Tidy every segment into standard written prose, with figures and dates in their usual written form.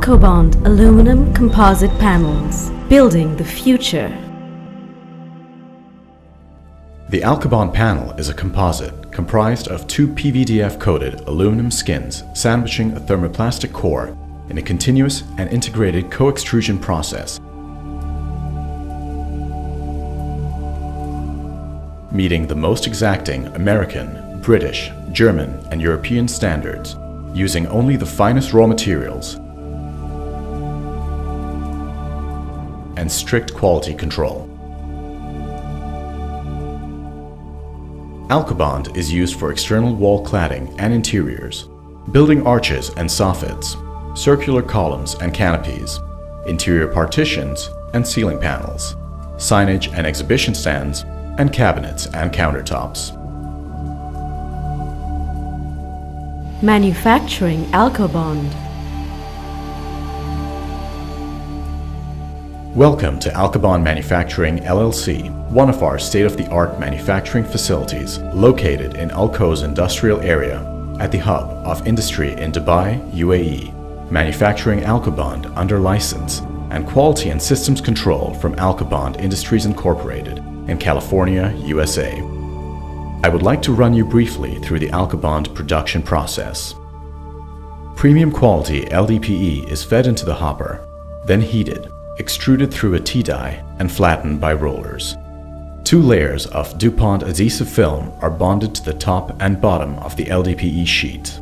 Alcobond aluminum composite panels, building the future. The Alcobond panel is a composite comprised of two PVDF-coated aluminum skins sandwiching a thermoplastic core in a continuous and integrated co-extrusion process, meeting the most exacting American, British, German, and European standards, using only the finest raw materials and strict quality control. Alcobond is used for external wall cladding and interiors, building arches and soffits, circular columns and canopies, interior partitions and ceiling panels, signage and exhibition stands, and cabinets and countertops. Manufacturing Alcobond. Welcome to Alcobond Manufacturing LLC, one of our state-of-the-art manufacturing facilities located in Alco's industrial area at the hub of industry in Dubai, UAE, manufacturing Alcobond under license and quality and systems control from Alcobond Industries Incorporated in California, USA. I would like to run you briefly through the Alcobond production process. Premium quality LDPE is fed into the hopper, then heated, extruded through a T-die, and flattened by rollers. 2 layers of DuPont adhesive film are bonded to the top and bottom of the LDPE sheet.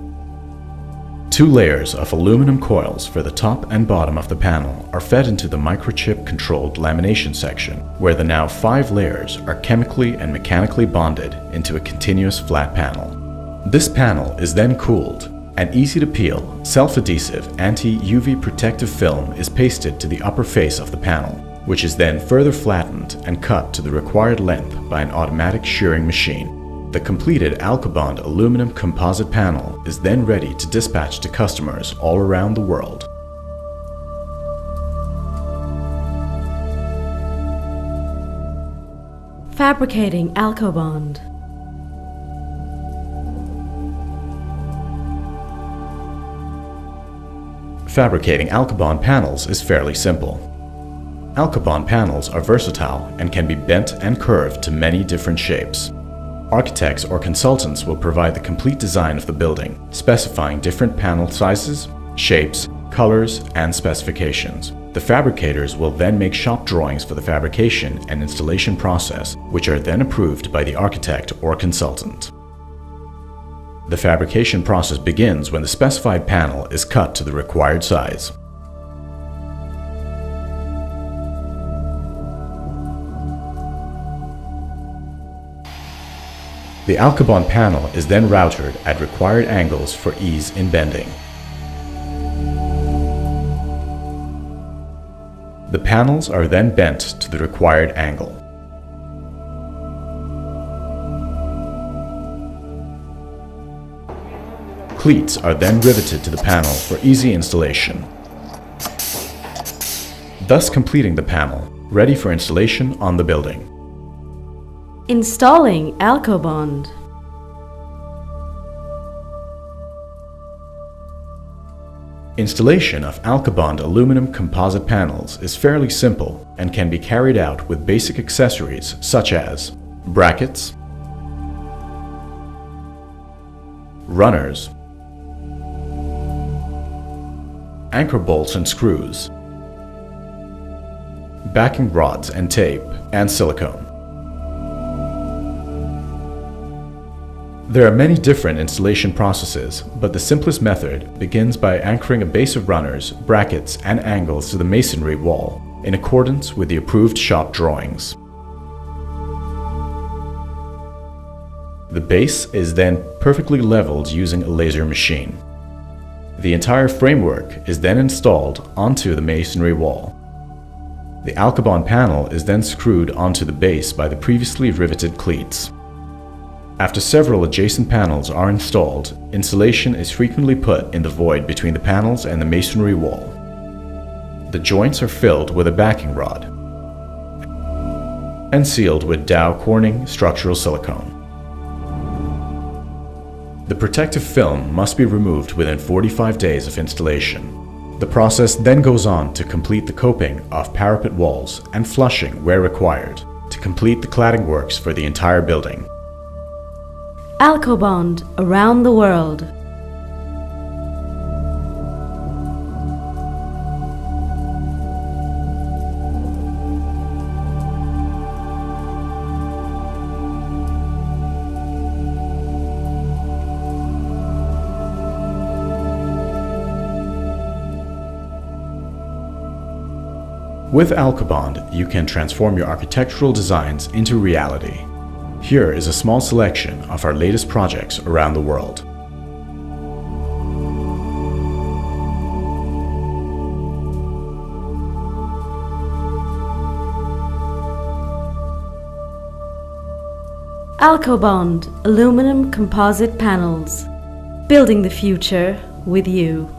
2 layers of aluminum coils for the top and bottom of the panel are fed into the microchip-controlled lamination section, where the now 5 layers are chemically and mechanically bonded into a continuous flat panel. This panel is then cooled. An easy-to-peel, self-adhesive, anti-UV protective film is pasted to the upper face of the panel, which is then further flattened and cut to the required length by an automatic shearing machine. The completed Alcobond aluminum composite panel is then ready to dispatch to customers all around the world. Fabricating Alcobond. Fabricating Alcobond panels is fairly simple. Alcobond panels are versatile and can be bent and curved to many different shapes. Architects or consultants will provide the complete design of the building, specifying different panel sizes, shapes, colors, and specifications. The fabricators will then make shop drawings for the fabrication and installation process, which are then approved by the architect or consultant. The fabrication process begins when the specified panel is cut to the required size. The Alcobond panel is then routed at required angles for ease in bending. The panels are then bent to the required angle. Cleats are then riveted to the panel for easy installation, thus completing the panel, ready for installation on the building. Installing Alcobond. Installation of Alcobond aluminum composite panels is fairly simple and can be carried out with basic accessories such as brackets, runners, anchor bolts and screws, backing rods and tape, and silicone. There are many different installation processes, but the simplest method begins by anchoring a base of runners, brackets, and angles to the masonry wall in accordance with the approved shop drawings. The base is then perfectly leveled using a laser machine. The entire framework is then installed onto the masonry wall. The Alcobond panel is then screwed onto the base by the previously riveted cleats. After several adjacent panels are installed, insulation is frequently put in the void between the panels and the masonry wall. The joints are filled with a backing rod and sealed with Dow Corning structural silicone. The protective film must be removed within 45 days of installation. The process then goes on to complete the coping of parapet walls and flushing where required to complete the cladding works for the entire building. Alcobond around the world. With Alcobond, you can transform your architectural designs into reality. Here is a small selection of our latest projects around the world. Alcobond aluminum composite panels. Building the future with you.